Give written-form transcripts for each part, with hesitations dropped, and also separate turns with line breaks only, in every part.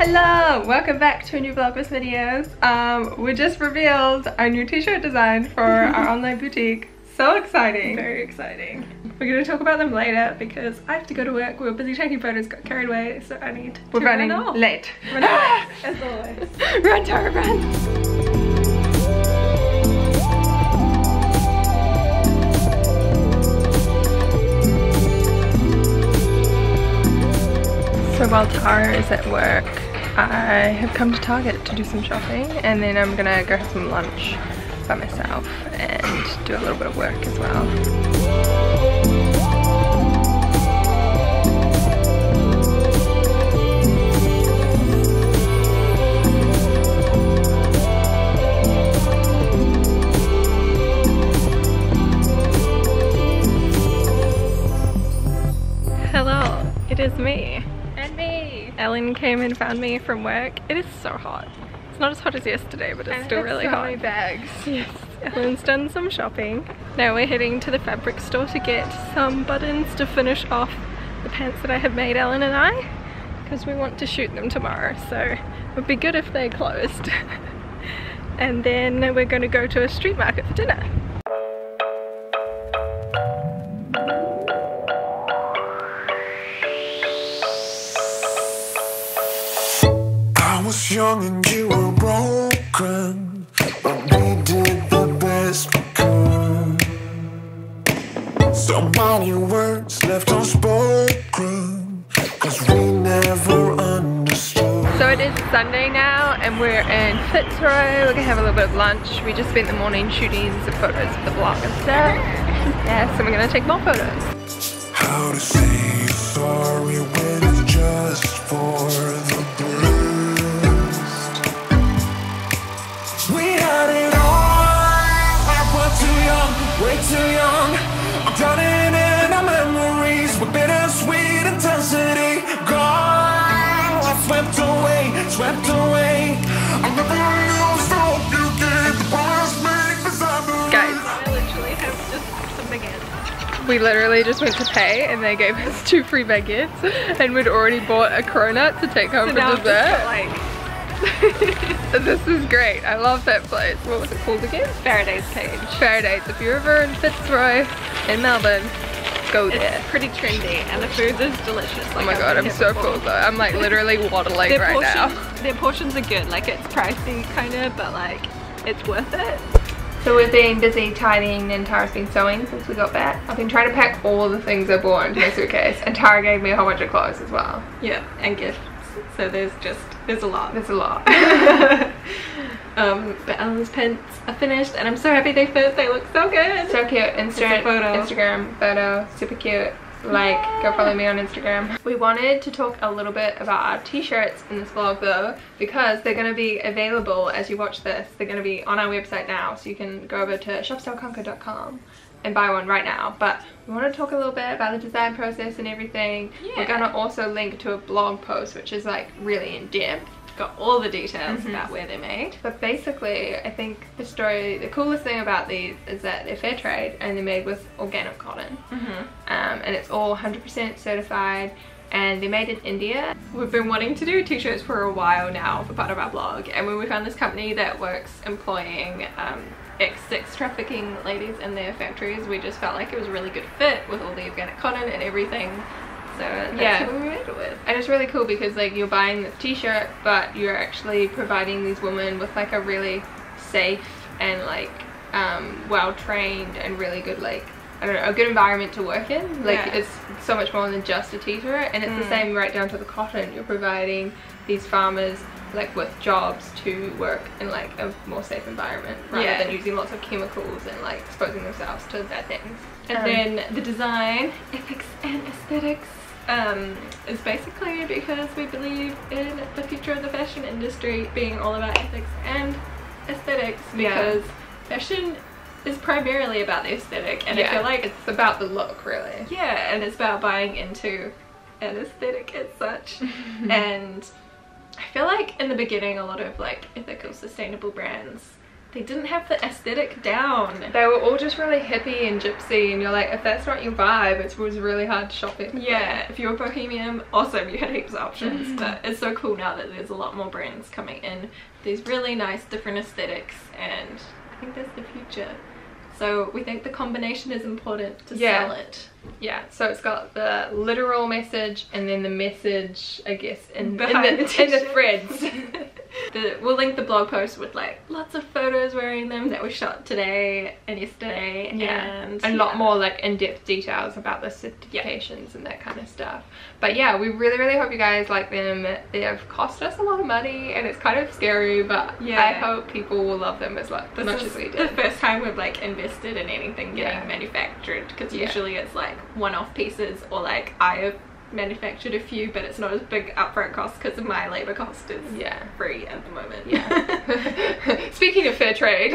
Hello! Welcome back to a new Vlogmas videos. We just revealed our new t-shirt design for our online boutique. So exciting!
Very exciting. We're going to talk about them later because I have to go to work. We were busy taking photos, got carried away, so I need to
running
run off.
late.
Running late, as always.
Run, Tara, run! So while Tara is at work, I have come to Target to do some shopping, and then I'm gonna go have some lunch by myself and do a little bit of work as well. Hello, it is me.
And me.
Ellen came and found me from work. It is so hot. It's not as hot as yesterday, but it's still really hot.
Many bags.
Yes. Ellen's done some shopping. Now we're heading to the fabric store to get some buttons to finish off the pants that I have made, Ellen and I, because we want to shoot them tomorrow, so it would be good if they closed. And then we're going to go to a street market for dinner.
I was young and you were broken, but we did the best we could. So many words left unspoken, 'cause we never understood.
So it is Sunday now and we're in Fitzroy. We're gonna have a little bit of lunch. We just spent the morning shooting some photos for the vlog and stuff. Yeah, so we're gonna take more photos.
How to say sorry when it's just for the bruise. Way too young, I'm drowning in our memories with bittersweet intensity. Gone, I swept away. I'm never used to hope you gave the past make beside me.
Guys,
I literally have just some baguettes.
we literally just went to pay and they gave us 2 free baguettes, and we'd already bought a cronut to take home
So
for
now
dessert.
I've just got,
This is great. I love that place. What was it called again?
Faraday's Cage.
Faraday's. If you're ever in Fitzroy in Melbourne, go there.
It's pretty trendy and the food is delicious.
Oh my god, I'm so full though. I'm like literally waddling right now.
Their portions are good. Like, it's pricey kind of, but like it's worth it.
So we've been busy tidying and Tara's been sewing since we got back. I've been trying to pack all the things I bought into my suitcase, and Tara gave me a whole bunch of clothes as well.
Yeah, and gifts. So there's a lot.
There's a lot.
But Ellen's pants are finished and I'm so happy they fit. They look so good.
So cute. Instagram photo, super cute. Like, go follow me on Instagram. We wanted to talk a little bit about our t-shirts in this vlog though, because they're going to be available as you watch this. They're going to be on our website now, so you can go over to shopstyleconquer.com and buy one right now. But we want to talk a little bit about the design process and everything. Yeah. We're going to also link to a blog post which is like really in depth.
Got all the details about where they're made.
But basically, I think the coolest thing about these is that they're fair trade and they're made with organic cotton. And it's all 100% certified, and they're made in India.
We've been wanting to do t-shirts for a while now for part of our blog, and when we found this company that works employing ex-sex trafficking ladies in their factories, we just felt like it was a really good fit with all the organic cotton and everything. So that's who we made it with.
And it's really cool because like you're buying this t-shirt, but you're actually providing these women with like a really safe and like well-trained and really good, like, I don't know, a good environment to work in. Like, it's so much more than just a t-shirt, and it's the same right down to the cotton. You're providing these farmers like with jobs to work in like a more safe environment rather than using lots of chemicals and like exposing themselves to bad things.
And then the design, ethics and aesthetics is basically because we believe in the future of the fashion industry being all about ethics and aesthetics, because fashion is primarily about the aesthetic, and I feel like
it's about the look, really.
Yeah, and it's about buying into an aesthetic as such. And I feel like in the beginning a lot of like ethical, sustainable brands they didn't have the aesthetic down.
They were all just really hippie and gypsy, and you're like, if that's not your vibe, it was really hard to shop it.
Yeah, if you're a bohemian, awesome, you had heaps of options. But it's so cool now that there's a lot more brands coming in. These really nice different aesthetics, and I think that's the future. So we think the combination is important to sell it.
Yeah, so it's got the literal message and then the message, I guess, in the threads.
We'll link the blog post with like lots of photos wearing them that we shot today and yesterday, and
a lot more like in-depth details about the certifications and that kind of stuff. But yeah, we really hope you guys like them. They have cost us a lot of money and it's kind of scary, but I hope people will love them as much as we did.
The first time we've like invested in anything getting manufactured, because usually it's like one-off pieces, or like I have manufactured a few, but it's not as big upfront cost because of my labor cost is free at the moment.
Speaking of fair trade.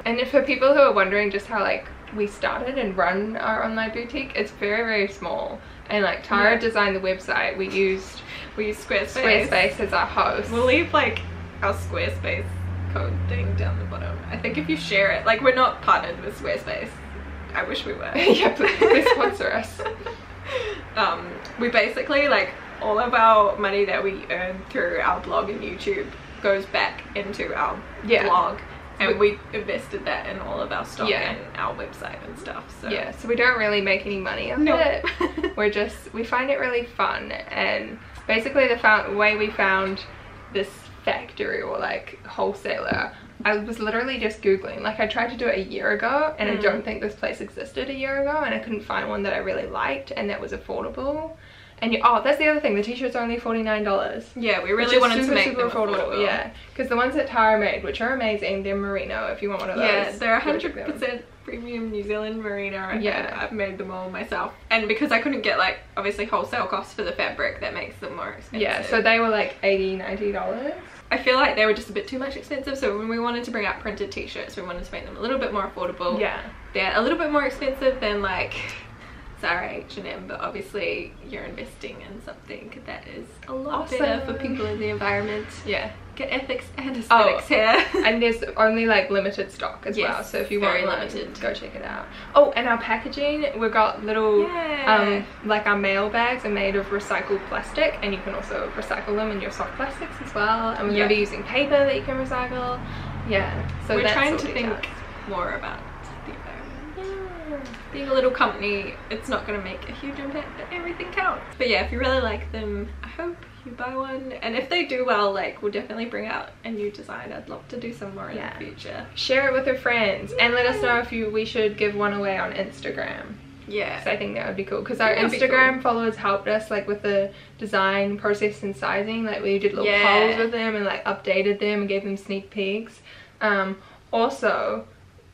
And for people who are wondering just how like we started and run our online boutique, it's very small, and like Tara designed the website. We used Squarespace as our host.
We'll leave like our Squarespace code thing down the bottom. I think if you share it, like, we're not partnered with Squarespace, I wish we were.
Yeah, please sponsor us.
We basically, like, all of our money that we earn through our blog and YouTube goes back into our blog, and we invested that in all of our stock and our website and stuff. So
so we don't really make any money off it. We find it really fun, and basically the way we found this factory or like wholesaler, I was literally just googling. Like, I tried to do it a year ago, and I don't think this place existed a year ago, and I couldn't find one that I really liked and that was affordable. And oh, that's the other thing, the t-shirts are only $49.
Yeah, we really wanted to make them affordable.
Yeah, because the ones that Tara made, which are amazing, they're merino if you want one of those.
Yeah, they're 100% premium New Zealand merino. Yeah, I've made them all myself, and because I couldn't get like obviously wholesale costs for the fabric, that makes them more expensive.
Yeah, so they were like $80–90.
I feel like they were just a bit too much expensive, so when we wanted to bring out printed t-shirts, we wanted to make them a little bit more affordable.
Yeah,
they're a little bit more expensive than like Zara, H&M, but obviously you're investing in something that is a lot better for people in the environment. Yeah, get ethics and aesthetics here. And
there's only like limited stock as well, so if you want one, go check it out. Oh, and our packaging, we've got little like our mail bags are made of recycled plastic, and you can also recycle them in your soft plastics as well, and we're going to be using paper that you can recycle. So
we're trying to think more about the environment. Being a little company, it's not going to make a huge impact, but everything counts. But yeah, if you really like them, I hope you buy one, and if they do well, like, we'll definitely bring out a new design. I'd love to do some more in the future.
Share it with your friends, and let us know if we should give one away on Instagram.
Yeah,
so I think that would be cool, because our Instagram followers helped us like with the design process and sizing. Like, we did little polls with them and like updated them and gave them sneak peeks. Also,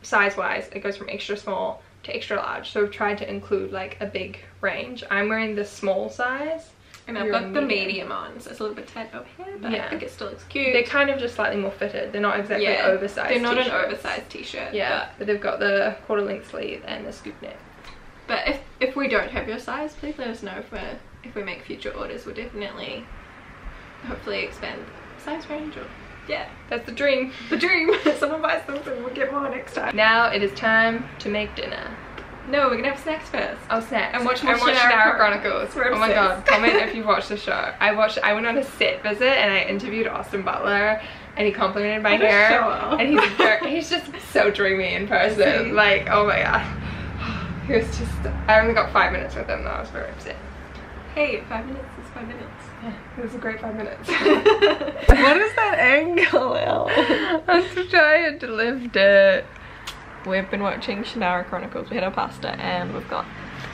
size wise, it goes from extra small to extra large, so we've tried to include like a big range. I'm wearing the small size,
and I've got the medium on, so it's a little bit tight over here, but I think it still looks cute.
They're kind of just slightly more fitted. They're not exactly oversized.
They're not an oversized t-shirt.
Yeah, but they've got the quarter length sleeve and the scoop neck.
But if we don't have your size, please let us know. If we make future orders, we'll definitely hopefully expand the size range. Or
that's the dream.
The dream. Someone buys something, we'll get more next time.
Now it is time to make dinner.
No, we're gonna have snacks first.
Oh, snacks.
And watch more Shannara Chronicles.
Oh my god, comment if you've watched the show. I went on a set visit and I interviewed Austin Butler, and he complimented my hair, and he's just so dreamy in person. Like, oh my god. He was just, I only got 5 minutes with him though. I was very upset.
Hey, 5 minutes is 5 minutes.
Yeah, it was a great 5 minutes.
What is that angle, Elle?
I'm so tired to lift it.
We've been watching Shannara Chronicles. We had our pasta, and we've got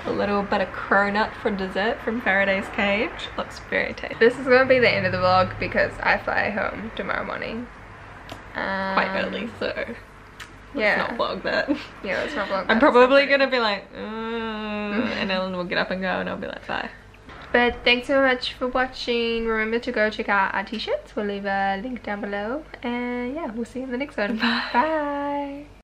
a little bit of cronut for dessert from Faraday's Cage. Looks very tasty.
This is going to be the end of the vlog because I fly home tomorrow morning.
Quite early, so let's not vlog that.
Yeah, let's not vlog that.
I'm probably going to be like, and Ellen will get up and go, and I'll be like, bye.
But thanks so much for watching. Remember to go check out our t-shirts. We'll leave a link down below. And yeah, we'll see you in the next one. Bye.